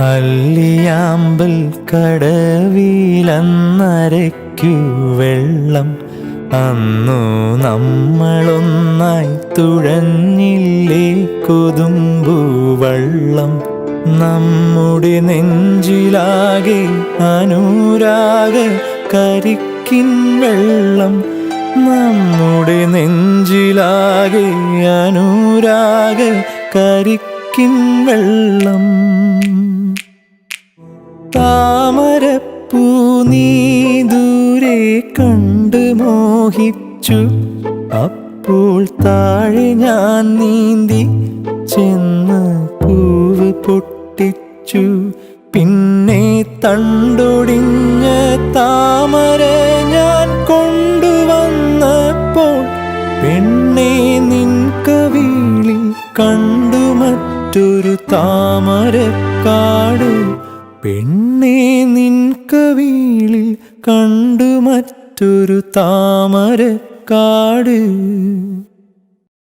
അല്ലിയാമ്പൽ കടവിലന്നരയ്ക്കു വെള്ളം അന്നു നമ്മളൊന്നായി തുഴഞ്ഞില്ലേ കൊതുമ്പു വള്ളം. നമ്മുടെ നെഞ്ചിലാകെ അനുരാഗ കരിക്കിൻ വെള്ളം. നമ്മുടെ നെഞ്ചിലാകെ അനുരാഗ കരിക്കിൻ വെള്ളം. താമരപ്പൂ നീ ദൂരെ കണ്ട് മോഹിച്ചു. അപ്പോൾ താഴെ ഞാൻ നീന്തി ചെന്ന് പൂവ് പൊട്ടിച്ചു. പിന്നെ തണ്ടൊടിഞ്ഞ താമര ഞാൻ കൊണ്ടുവന്നപ്പോൾ പെണ്ണെ നിൻ കവിളിൽ കണ്ടു മറ്റൊരു താമരക്കാട്. പെണ്ണെ നിൻ കവിളിൽ കണ്ടു മറ്റൊരു താമരക്കാട്.